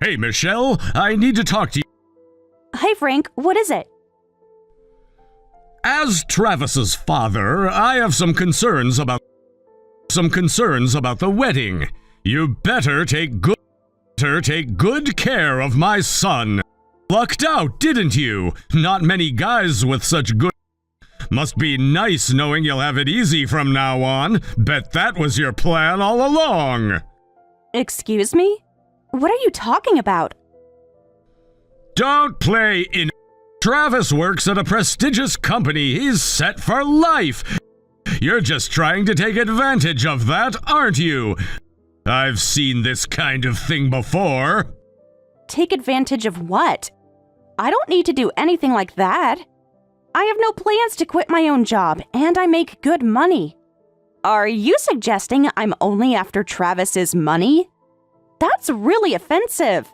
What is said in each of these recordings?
Hey, Michelle, I need to talk to you. Hi, Frank. What is it? As Travis's father, I have some concerns about the wedding. You better take good care of my son. Lucked out, didn't you? Not many guys with such good. Must be nice knowing you'll have it easy from now on. Bet that was your plan all along. Excuse me? What are you talking about? Don't play in. Travis works at a prestigious company. He's set for life. You're just trying to take advantage of that, aren't you? I've seen this kind of thing before. Take advantage of what? I don't need to do anything like that. I have no plans to quit my own job, and I make good money. Are you suggesting I'm only after Travis's money? That's really offensive.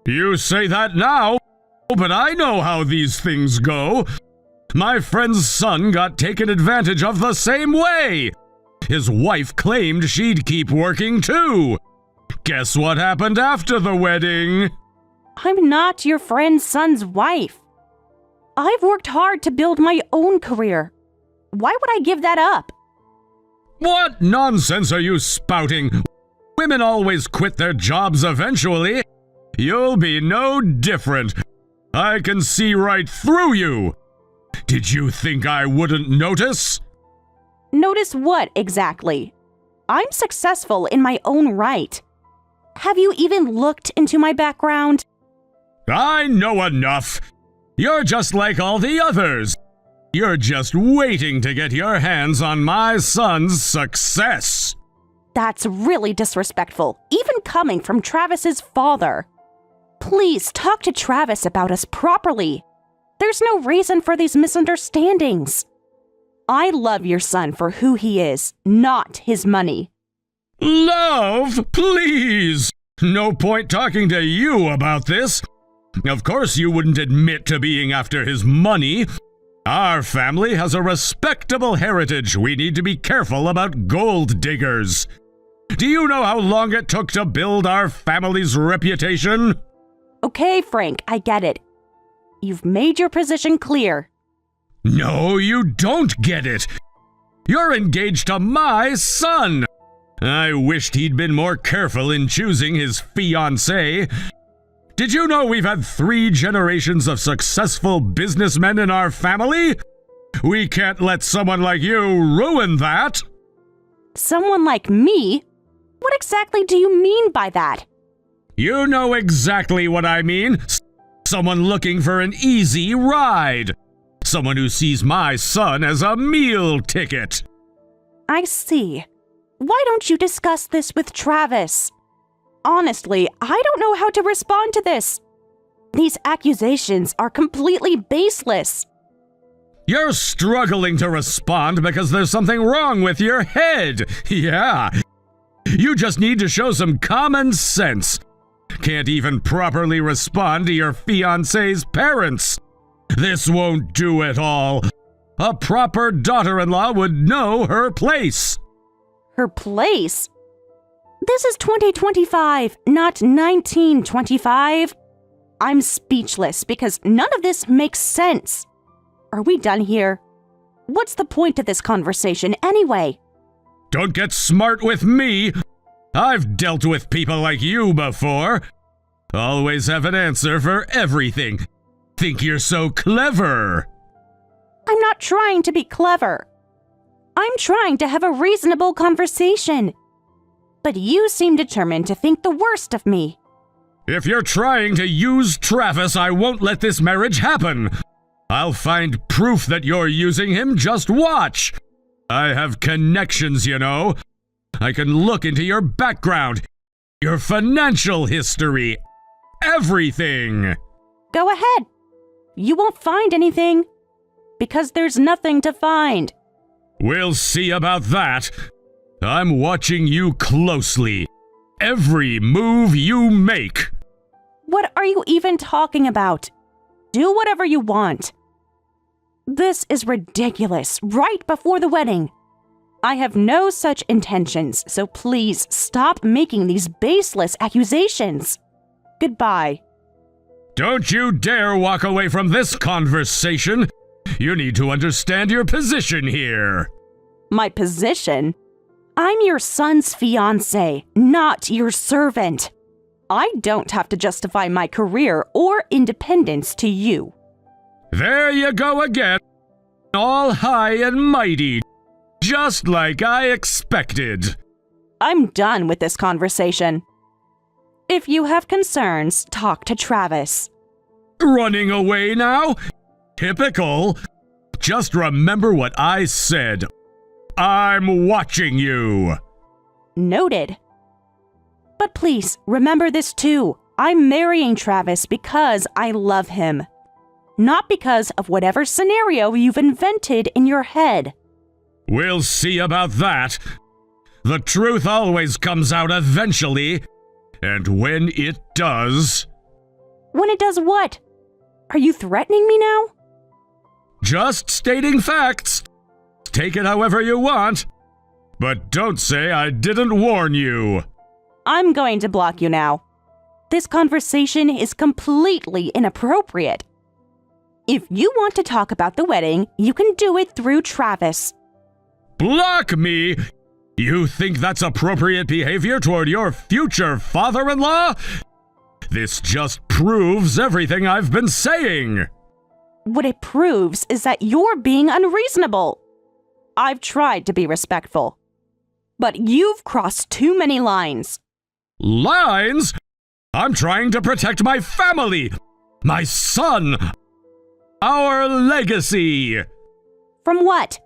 You say that now, but I know how these things go. My friend's son got taken advantage of the same way. His wife claimed she'd keep working too. Guess what happened after the wedding? I'm not your friend's son's wife. I've worked hard to build my own career. Why would I give that up? What nonsense are you spouting? Women always quit their jobs eventually. You'll be no different. I can see right through you. Did you think I wouldn't notice? Notice what exactly? I'm successful in my own right. Have you even looked into my background? I know enough. You're just like all the others. You're just waiting to get your hands on my son's success. That's really disrespectful, even coming from Travis's father. Please talk to Travis about us properly. There's no reason for these misunderstandings. I love your son for who he is, not his money. Love, please! No point talking to you about this. Of course you wouldn't admit to being after his money. Our family has a respectable heritage. We need to be careful about gold diggers. Do you know how long it took to build our family's reputation? Okay, Frank, I get it. You've made your position clear. No, you don't get it. You're engaged to my son. I wished he'd been more careful in choosing his fiancée. Did you know we've had 3 generations of successful businessmen in our family? We can't let someone like you ruin that. Someone like me? What exactly do you mean by that? You know exactly what I mean. Someone looking for an easy ride. Someone who sees my son as a meal ticket. I see. Why don't you discuss this with Travis? Honestly, I don't know how to respond to this. These accusations are completely baseless. You're struggling to respond because there's something wrong with your head. Yeah. You just need to show some common sense. Can't even properly respond to your fiancé's parents. This won't do at all. A proper daughter-in-law would know her place. Her place? This is 2025, not 1925. I'm speechless because none of this makes sense. Are we done here? What's the point of this conversation anyway? Don't get smart with me. I've dealt with people like you before. Always have an answer for everything. Think you're so clever. I'm not trying to be clever. I'm trying to have a reasonable conversation. But you seem determined to think the worst of me. If you're trying to use Travis, I won't let this marriage happen. I'll find proof that you're using him. Just watch. I have connections, you know. I can look into your background, your financial history, everything. Go ahead. You won't find anything. Because there's nothing to find. We'll see about that. I'm watching you closely. Every move you make. What are you even talking about? Do whatever you want. This is ridiculous, right before the wedding. I have no such intentions, so please stop making these baseless accusations. Goodbye. Don't you dare walk away from this conversation. You need to understand your position here. My position? I'm your son's fiancé, not your servant. I don't have to justify my career or independence to you. There you go again, all high and mighty, just like I expected. I'm done with this conversation. If you have concerns, talk to Travis. Running away now? Typical. Just remember what I said. I'm watching you. Noted. But please, remember this too. I'm marrying Travis because I love him. Not because of whatever scenario you've invented in your head. We'll see about that. The truth always comes out eventually. And when it does... When it does what? Are you threatening me now? Just stating facts. Take it however you want. But don't say I didn't warn you. I'm going to block you now. This conversation is completely inappropriate. If you want to talk about the wedding, you can do it through Travis. Block me? You think that's appropriate behavior toward your future father-in-law? This just proves everything I've been saying. What it proves is that you're being unreasonable. I've tried to be respectful, but you've crossed too many lines. Lines? I'm trying to protect my family, my son, our legacy. From what?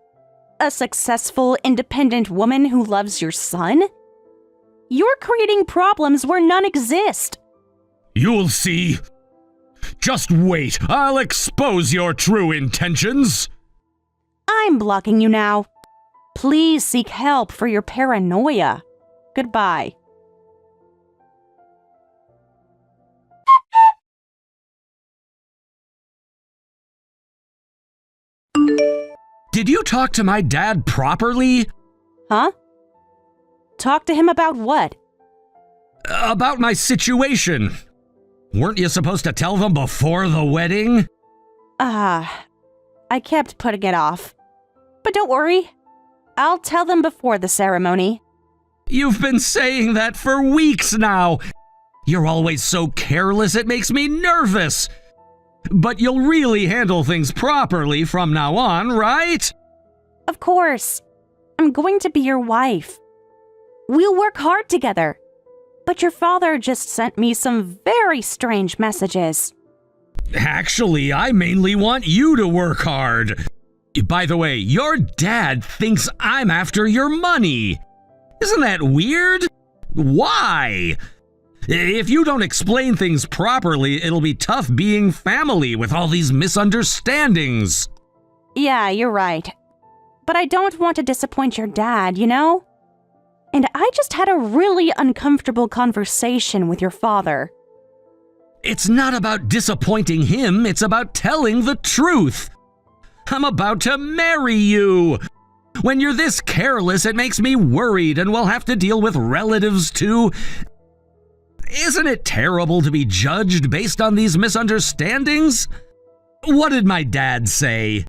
A successful, independent woman who loves your son? You're creating problems where none exist. You'll see. Just wait. I'll expose your true intentions. I'm blocking you now. Please seek help for your paranoia. Goodbye. Did you talk to my dad properly? Huh? Talk to him about what? About my situation. Weren't you supposed to tell them before the wedding? I kept putting it off. But don't worry. I'll tell them before the ceremony. You've been saying that for weeks now. You're always so careless it makes me nervous. But you'll really handle things properly from now on, right? Of course. I'm going to be your wife. We'll work hard together. But your father just sent me some very strange messages. Actually, I mainly want you to work hard. By the way, your dad thinks I'm after your money. Isn't that weird? Why? If you don't explain things properly, it'll be tough being family with all these misunderstandings. Yeah, you're right. But I don't want to disappoint your dad, you know? And I just had a really uncomfortable conversation with your father. It's not about disappointing him, it's about telling the truth. I'm about to marry you. When you're this careless, it makes me worried, and we'll have to deal with relatives too. Isn't it terrible to be judged based on these misunderstandings? What did my dad say?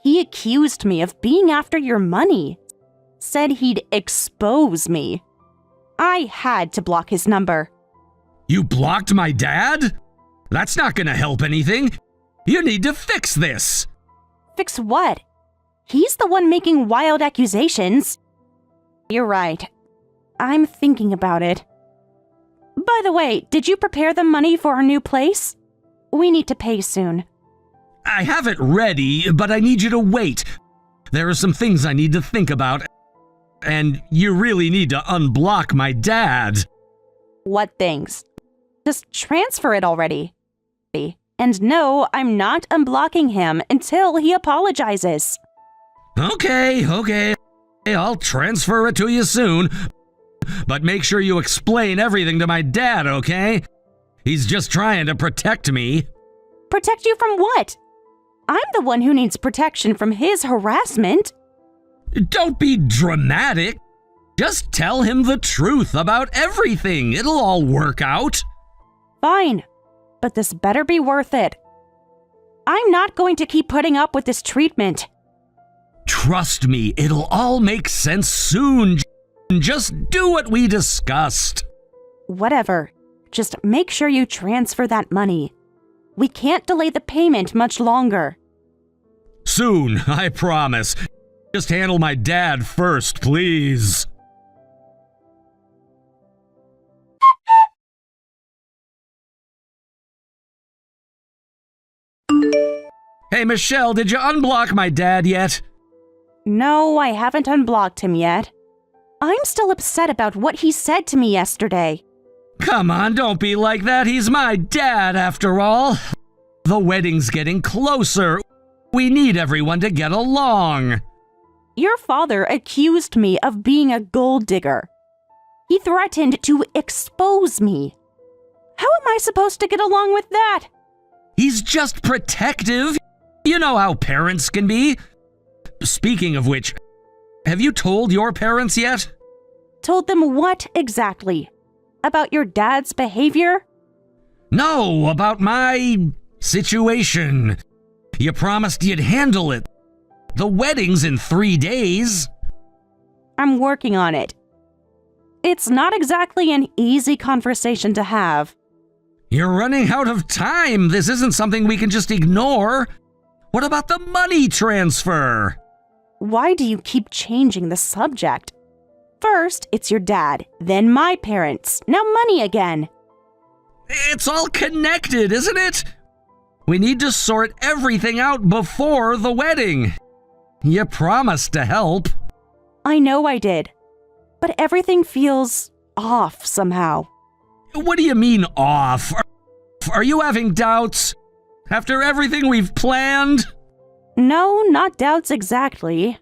He accused me of being after your money. Said he'd expose me. I had to block his number. You blocked my dad? That's not gonna help anything. You need to fix this. Fix what? He's the one making wild accusations. You're right. I'm thinking about it. By the way, did you prepare the money for our new place? We need to pay soon. I have it ready, but I need you to wait. There are some things I need to think about, and you really need to unblock my dad. What things? Just transfer it already. And no, I'm not unblocking him until he apologizes. Okay. I'll transfer it to you soon. But make sure you explain everything to my dad, okay? He's just trying to protect me. Protect you from what? I'm the one who needs protection from his harassment. Don't be dramatic. Just tell him the truth about everything. It'll all work out. Fine, but this better be worth it. I'm not going to keep putting up with this treatment. Trust me, it'll all make sense soon. Just do what we discussed. Whatever. Just make sure you transfer that money. We can't delay the payment much longer. Soon, I promise. Just handle my dad first, please. Hey, Michelle, did you unblock my dad yet? No, I haven't unblocked him yet. I'm still upset about what he said to me yesterday. Come on, don't be like that. He's my dad, after all. The wedding's getting closer. We need everyone to get along. Your father accused me of being a gold digger. He threatened to expose me. How am I supposed to get along with that? He's just protective. You know how parents can be. Speaking of which, have you told your parents yet? Told them what exactly? About your dad's behavior? No, about my situation. You promised you'd handle it. The wedding's in 3 days. I'm working on it. It's not exactly an easy conversation to have. You're running out of time. This isn't something we can just ignore. What about the money transfer? Why do you keep changing the subject? First, it's your dad, then my parents, now money again. It's all connected, isn't it? We need to sort everything out before the wedding. You promised to help. I know I did, but everything feels off somehow. What do you mean off? Are you having doubts? After everything we've planned? No, not doubts exactly.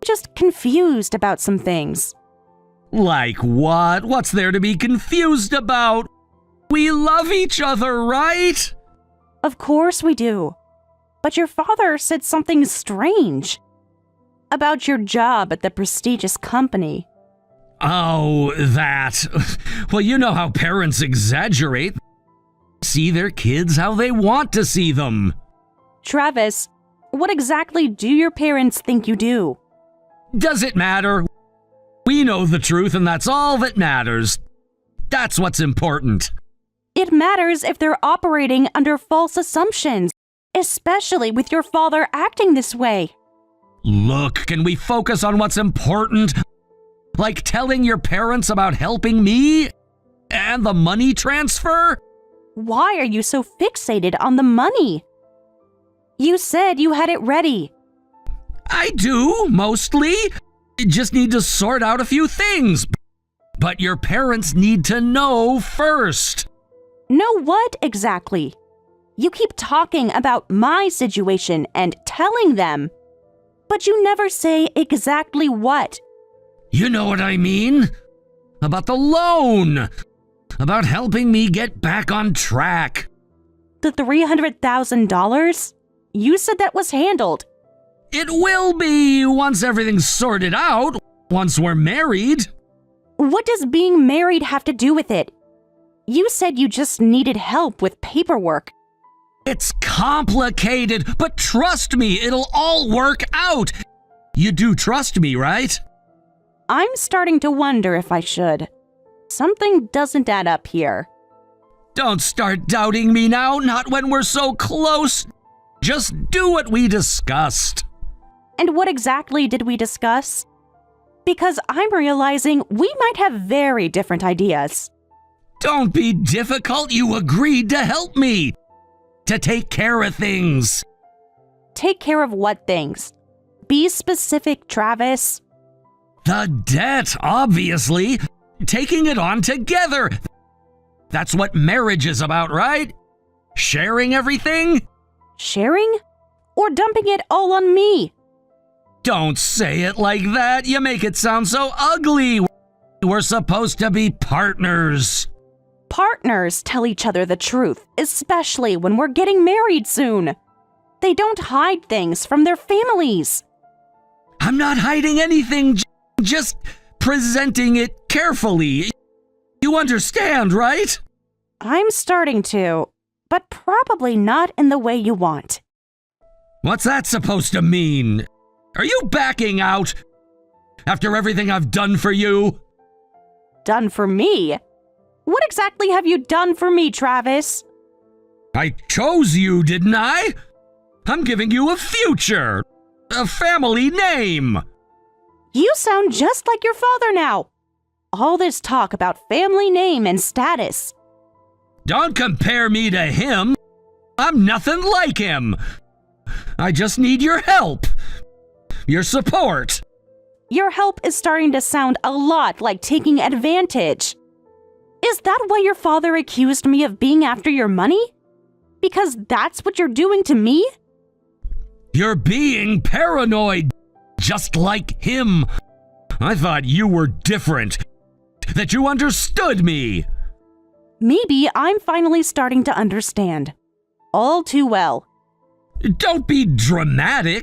Just confused about some things. Like what? What's there to be confused about? We love each other, right? Of course we do. But your father said something strange. About your job at the prestigious company. Oh, that. Well, you know how parents exaggerate. See their kids how they want to see them. Travis, what exactly do your parents think you do? Does it matter? We know the truth, and that's all that matters. That's what's important. It matters if they're operating under false assumptions, especially with your father acting this way. Look, can we focus on what's important? Like telling your parents about helping me? And the money transfer? Why are you so fixated on the money? You said you had it ready. I do, mostly. Just need to sort out a few things. But your parents need to know first. Know what exactly? You keep talking about my situation and telling them, but you never say exactly what. You know what I mean? About the loan. About helping me get back on track. The $300,000? You said that was handled. It will be once everything's sorted out, once we're married. What does being married have to do with it? You said you just needed help with paperwork. It's complicated, but trust me, it'll all work out. You do trust me, right? I'm starting to wonder if I should. Something doesn't add up here. Don't start doubting me now, not when we're so close. Just do what we discussed. And what exactly did we discuss? Because I'm realizing we might have very different ideas. Don't be difficult, you agreed to help me. To take care of things. Take care of what things? Be specific, Travis. The debt, obviously. Taking it on together. That's what marriage is about, right? Sharing everything? Sharing? Or dumping it all on me? Don't say it like that. You make it sound so ugly. We're supposed to be partners. Partners tell each other the truth, especially when we're getting married soon. They don't hide things from their families. I'm not hiding anything, just presenting it carefully. You understand, right? I'm starting to, but probably not in the way you want. What's that supposed to mean? Are you backing out? After everything I've done for you? Done for me? What exactly have you done for me, Travis? I chose you, didn't I? I'm giving you a future, a family name. You sound just like your father now. All this talk about family name and status. Don't compare me to him. I'm nothing like him. I just need your help, your support. Your help is starting to sound a lot like taking advantage. Is that why your father accused me of being after your money? Because that's what you're doing to me? You're being paranoid, just like him. I thought you were different, that you understood me. Maybe I'm finally starting to understand. All too well. Don't be dramatic.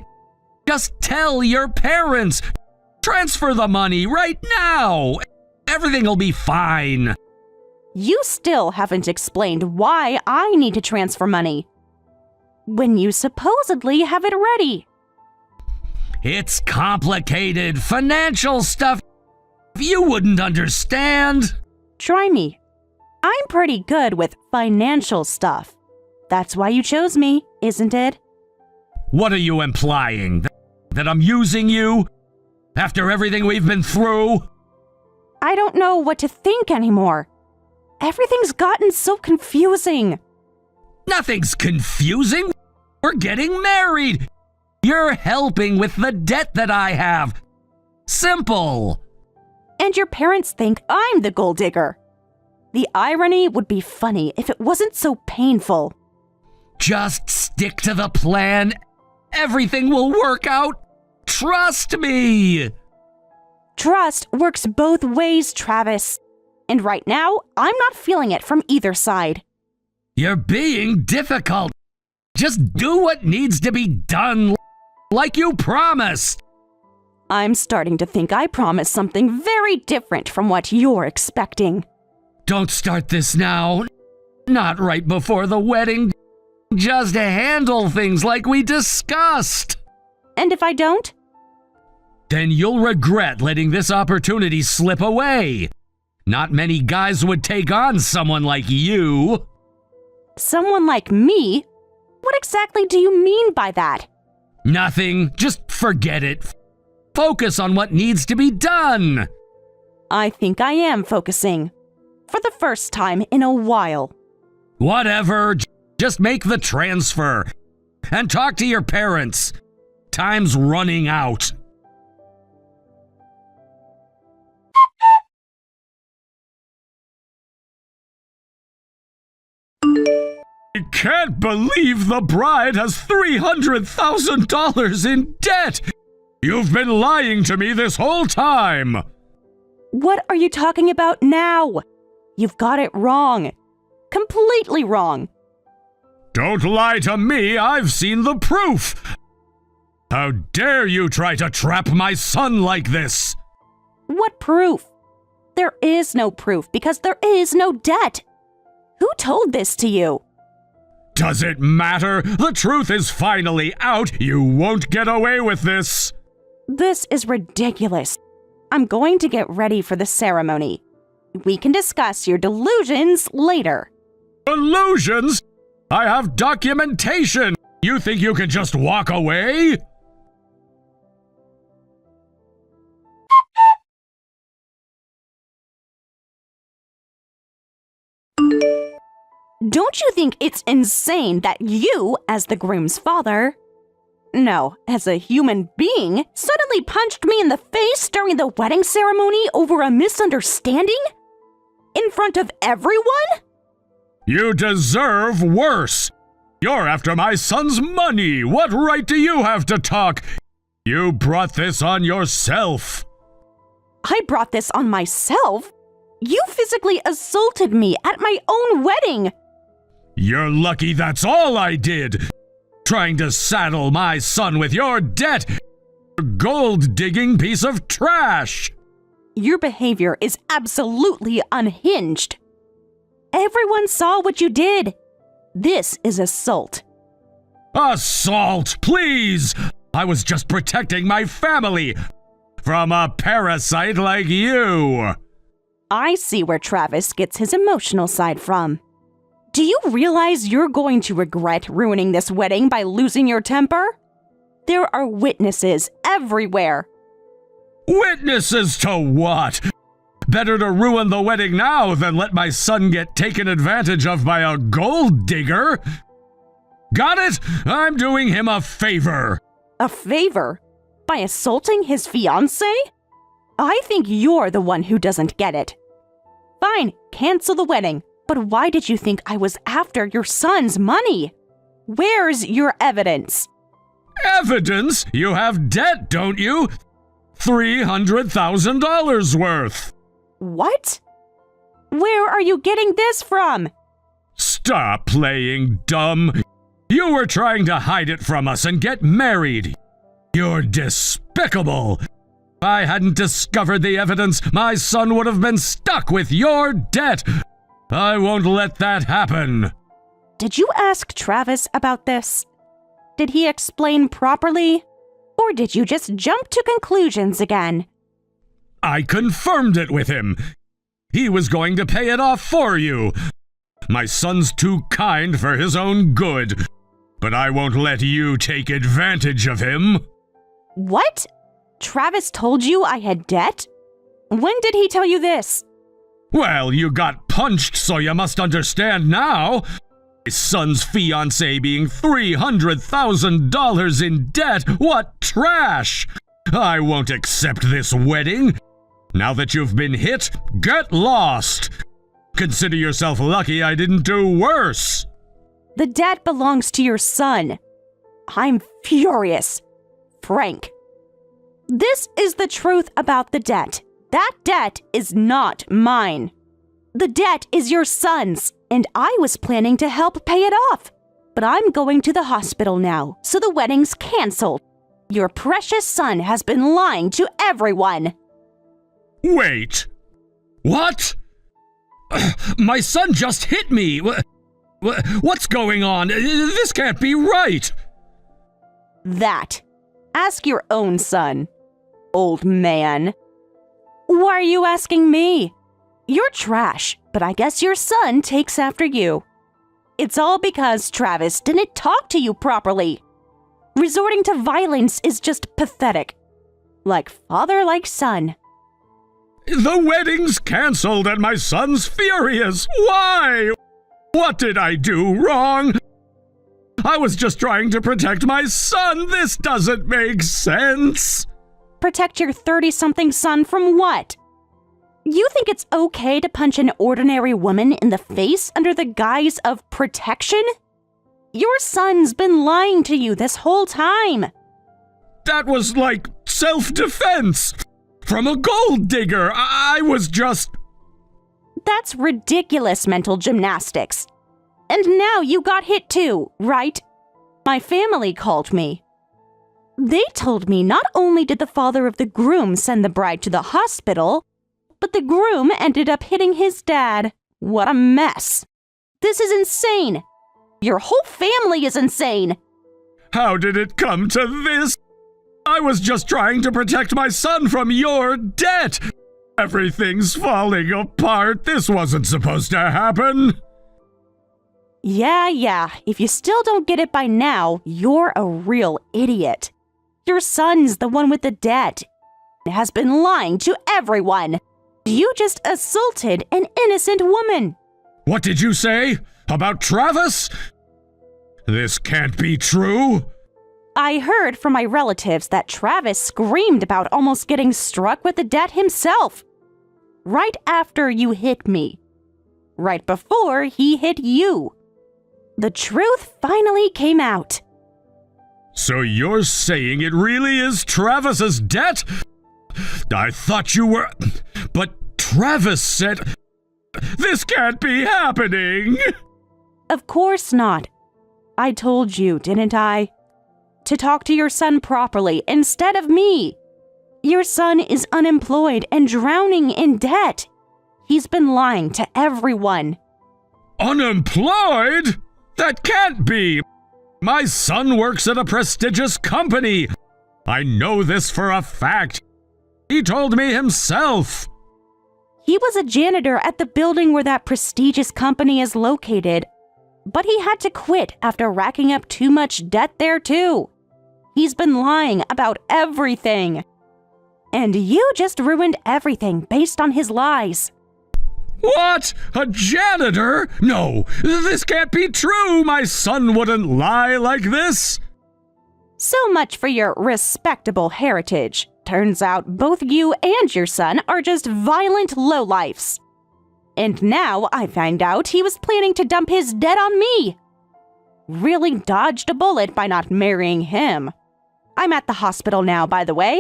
Just tell your parents. Transfer the money right now. Everything will be fine. You still haven't explained why I need to transfer money, when you supposedly have it ready. It's complicated financial stuff you wouldn't understand. Try me. I'm pretty good with financial stuff. That's why you chose me, isn't it? What are you implying? That I'm using you? After everything we've been through? I don't know what to think anymore. Everything's gotten so confusing. Nothing's confusing. We're getting married. You're helping with the debt that I have. Simple. And your parents think I'm the gold digger. The irony would be funny if it wasn't so painful. Just stick to the plan. Everything will work out. Trust me. Trust works both ways, Travis. And right now, I'm not feeling it from either side. You're being difficult. Just do what needs to be done, like you promised. I'm starting to think I promised something very different from what you're expecting. Don't start this now. Not right before the wedding. Just handle things like we discussed. And if I don't? Then you'll regret letting this opportunity slip away. Not many guys would take on someone like you. Someone like me? What exactly do you mean by that? Nothing. Just forget it. Focus on what needs to be done. I think I am focusing. For the first time in a while. Whatever. Just make the transfer. And talk to your parents. Time's running out. I can't believe the bride has $300,000 in debt! You've been lying to me this whole time! What are you talking about now? You've got it wrong. Completely wrong. Don't lie to me, I've seen the proof! How dare you try to trap my son like this? What proof? There is no proof because there is no debt. Who told this to you? Does it matter? The truth is finally out. You won't get away with this. This is ridiculous. I'm going to get ready for the ceremony. We can discuss your delusions later. Delusions? I have documentation. You think you can just walk away? Don't you think it's insane that you, as the groom's father, no, as a human being, suddenly punched me in the face during the wedding ceremony over a misunderstanding? In front of everyone? You deserve worse. You're after my son's money. What right do you have to talk? You brought this on yourself. I brought this on myself? You physically assaulted me at my own wedding. You're lucky that's all I did. Trying to saddle my son with your debt. Gold-digging piece of trash. Your behavior is absolutely unhinged. Everyone saw what you did. This is assault. Assault, please! I was just protecting my family from a parasite like you. I see where Travis gets his emotional side from. Do you realize you're going to regret ruining this wedding by losing your temper? There are witnesses everywhere. Witnesses to what? Better to ruin the wedding now than let my son get taken advantage of by a gold digger. Got it? I'm doing him a favor. A favor? By assaulting his fiancée? I think you're the one who doesn't get it. Fine, cancel the wedding. But why did you think I was after your son's money? Where's your evidence? Evidence? You have debt, don't you? $300,000 worth. What? Where are you getting this from? Stop playing dumb. You were trying to hide it from us and get married. You're despicable. If I hadn't discovered the evidence, my son would have been stuck with your debt. I won't let that happen. Did you ask Travis about this? Did he explain properly? Or did you just jump to conclusions again? I confirmed it with him. He was going to pay it off for you. My son's too kind for his own good, but I won't let you take advantage of him. What? Travis told you I had debt? When did he tell you this? Well, you got punched, so you must understand now. My son's fiancé being $300,000 in debt, what trash! I won't accept this wedding. Now that you've been hit, get lost. Consider yourself lucky I didn't do worse. The debt belongs to your son. I'm furious. Frank. This is the truth about the debt. That debt is not mine. The debt is your son's, and I was planning to help pay it off. But I'm going to the hospital now, so the wedding's canceled. Your precious son has been lying to everyone. Wait. What? My son just hit me. What's going on? This can't be right. That. Ask your own son, old man. Why are you asking me? You're trash, but I guess your son takes after you. It's all because Travis didn't talk to you properly. Resorting to violence is just pathetic. Like father, like son. The wedding's canceled and my son's furious. Why? What did I do wrong? I was just trying to protect my son. This doesn't make sense. Protect your 30-something son from what? You think it's okay to punch an ordinary woman in the face under the guise of protection? Your son's been lying to you this whole time. That was like self-defense. From a gold digger. I was just... That's ridiculous mental gymnastics. And now you got hit too, right? My family called me. They told me not only did the father of the groom send the bride to the hospital, but the groom ended up hitting his dad. What a mess. This is insane. Your whole family is insane. How did it come to this? I was just trying to protect my son from your debt. Everything's falling apart. This wasn't supposed to happen. Yeah. If you still don't get it by now, you're a real idiot. Your son's the one with the debt. He has been lying to everyone. You just assaulted an innocent woman. What did you say? About Travis? This can't be true. I heard from my relatives that Travis screamed about almost getting struck with the debt himself. Right after you hit me. Right before he hit you. The truth finally came out. So you're saying it really is Travis's debt? I thought you were... But Travis said... This can't be happening! Of course not. I told you, didn't I? To talk to your son properly instead of me. Your son is unemployed and drowning in debt. He's been lying to everyone. Unemployed? That can't be! My son works at a prestigious company. I know this for a fact. He told me himself. He was a janitor at the building where that prestigious company is located, but he had to quit after racking up too much debt there too. He's been lying about everything. And you just ruined everything based on his lies. What? A janitor? No, this can't be true. My son wouldn't lie like this. So much for your respectable heritage. Turns out both you and your son are just violent lowlifes. And now I find out he was planning to dump his debt on me. Really dodged a bullet by not marrying him. I'm at the hospital now, by the way,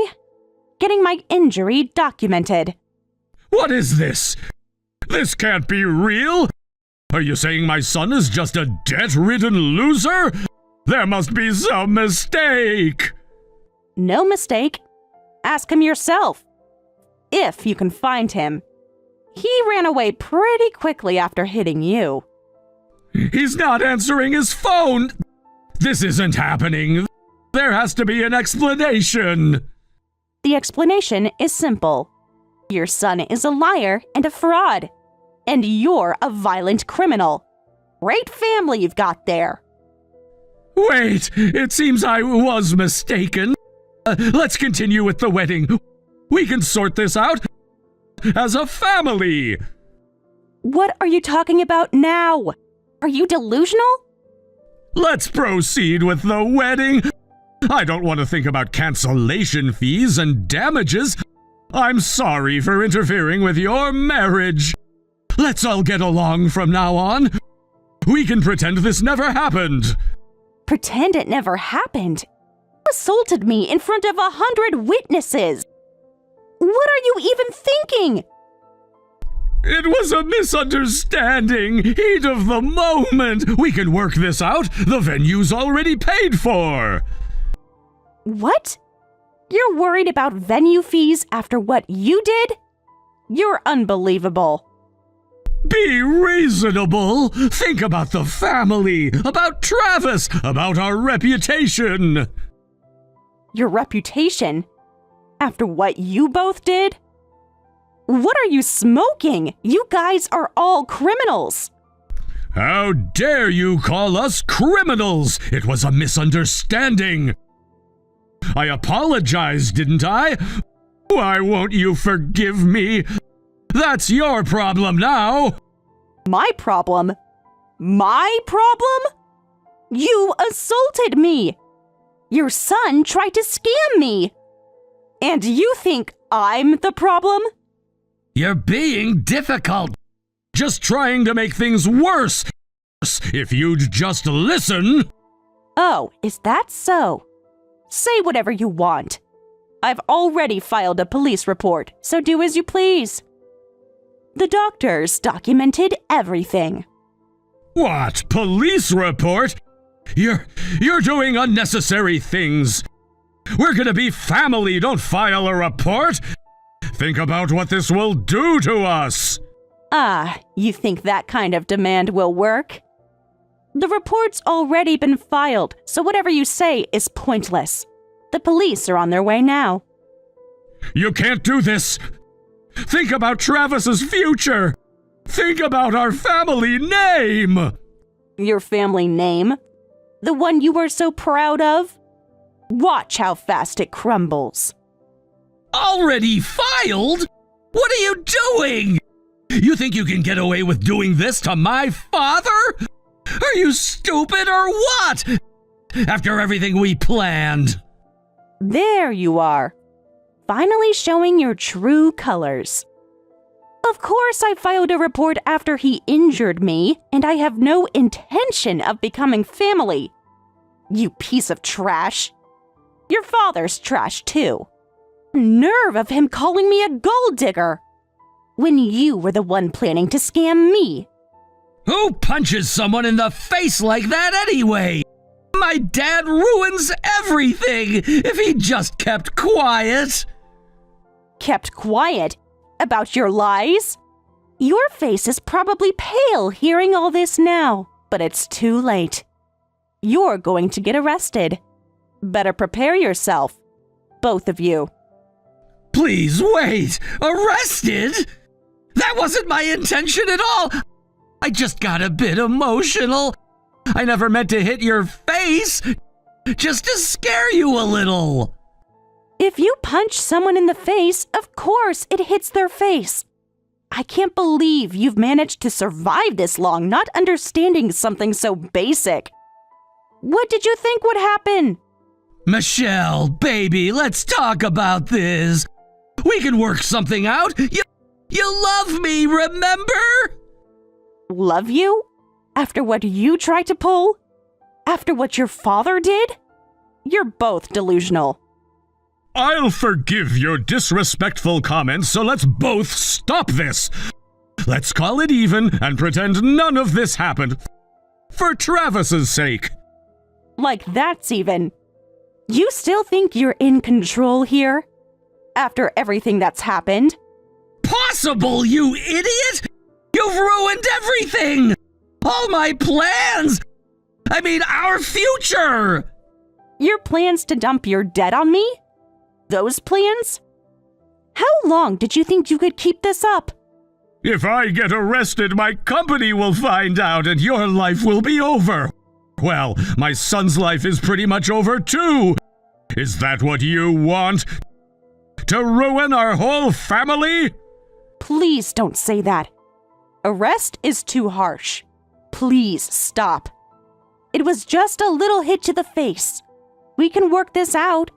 getting my injury documented. What is this? This can't be real! Are you saying my son is just a debt-ridden loser? There must be some mistake! No mistake. Ask him yourself. If you can find him. He ran away pretty quickly after hitting you. He's not answering his phone! This isn't happening. There has to be an explanation. The explanation is simple. Your son is a liar and a fraud. And you're a violent criminal. Great family you've got there. Wait, it seems I was mistaken. Let's continue with the wedding. We can sort this out as a family. What are you talking about now? Are you delusional? Let's proceed with the wedding. I don't want to think about cancellation fees and damages. I'm sorry for interfering with your marriage. Let's all get along from now on. We can pretend this never happened. Pretend it never happened? You assaulted me in front of 100 witnesses. What are you even thinking? It was a misunderstanding. Heat of the moment. We can work this out. The venue's already paid for. What? You're worried about venue fees after what you did? You're unbelievable. Be reasonable. Think about the family, about Travis, about our reputation. Your reputation? After what you both did? What are you smoking? You guys are all criminals. How dare you call us criminals? It was a misunderstanding. I apologized, didn't I? Why won't you forgive me? That's your problem now. My problem? My problem? You assaulted me. Your son tried to scam me. And you think I'm the problem? You're being difficult. Just trying to make things worse. If you'd just listen. Oh, is that so? Say whatever you want. I've already filed a police report, so do as you please. The doctors documented everything. What? Police report? You're doing unnecessary things. We're gonna be family, don't file a report. Think about what this will do to us. Ah, you think that kind of demand will work? The report's already been filed, so whatever you say is pointless. The police are on their way now. You can't do this. Think about Travis's future. Think about our family name. Your family name? The one you were so proud of? Watch how fast it crumbles. Already filed? What are you doing? You think you can get away with doing this to my father? Are you stupid or what? After everything we planned. There you are. Finally showing your true colors. Of course I filed a report after he injured me, and I have no intention of becoming family. You piece of trash. Your father's trash too. Nerve of him calling me a gold digger. When you were the one planning to scam me. Who punches someone in the face like that anyway? My dad ruins everything if he just kept quiet. Kept quiet? About your lies? Your face is probably pale hearing all this now, but it's too late. You're going to get arrested. Better prepare yourself, both of you. Please wait! Arrested? That wasn't my intention at all! I just got a bit emotional. I never meant to hit your face, just to scare you a little. If you punch someone in the face, of course it hits their face. I can't believe you've managed to survive this long not understanding something so basic. What did you think would happen? Michelle, baby, let's talk about this. We can work something out. You love me, remember? Love you? After what you tried to pull? After what your father did? You're both delusional. I'll forgive your disrespectful comments, so let's both stop this. Let's call it even and pretend none of this happened. For Travis's sake. Like that's even. You still think you're in control here? After everything that's happened? Possible, you idiot! You've ruined everything! All my plans! I mean, our future! Your plans to dump your debt on me? Those plans? How long did you think you could keep this up? If I get arrested, my company will find out and your life will be over. Well, my son's life is pretty much over too. Is that what you want? To ruin our whole family? Please don't say that. Arrest is too harsh. Please stop. It was just a little hit to the face. We can work this out.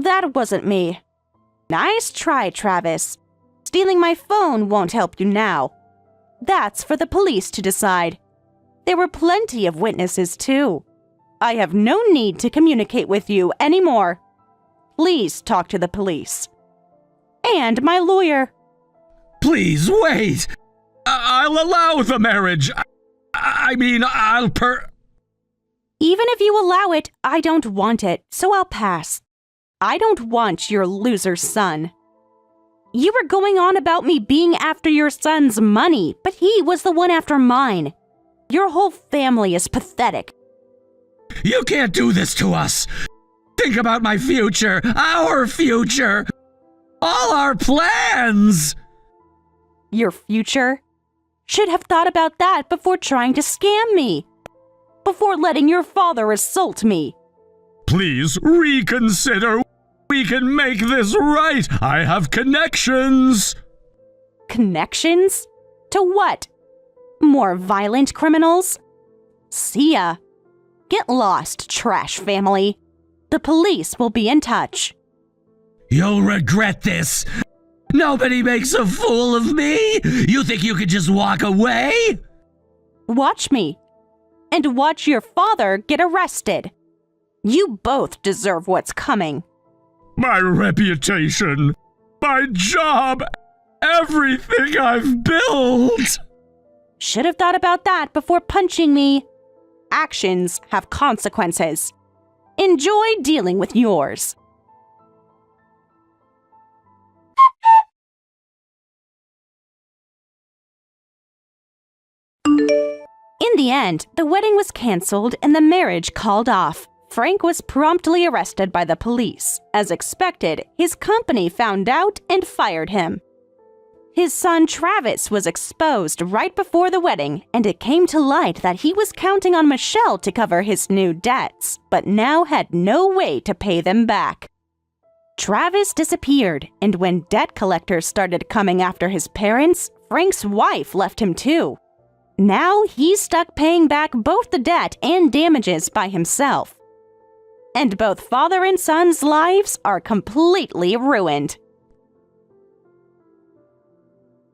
That wasn't me. Nice try, Travis. Stealing my phone won't help you now. That's for the police to decide. There were plenty of witnesses, too. I have no need to communicate with you anymore. Please talk to the police. And my lawyer. Please wait! I'll allow the marriage. Even if you allow it, I don't want it, so I'll pass. I don't want your loser son. You were going on about me being after your son's money, but he was the one after mine. Your whole family is pathetic. You can't do this to us. Think about my future, our future, all our plans. Your future? Should have thought about that before trying to scam me. Before letting your father assault me. Please reconsider. We can make this right. I have connections. Connections? To what? More violent criminals? See ya. Get lost, trash family. The police will be in touch. You'll regret this. Nobody makes a fool of me. You think you could just walk away? Watch me. And watch your father get arrested. You both deserve what's coming. My reputation, my job, everything I've built. Should have thought about that before punching me. Actions have consequences. Enjoy dealing with yours. In the end, the wedding was canceled and the marriage called off. Frank was promptly arrested by the police. As expected, his company found out and fired him. His son Travis was exposed right before the wedding, and it came to light that he was counting on Michelle to cover his new debts, but now had no way to pay them back. Travis disappeared, and when debt collectors started coming after his parents, Frank's wife left him too. Now he's stuck paying back both the debt and damages by himself. And both father and son's lives are completely ruined.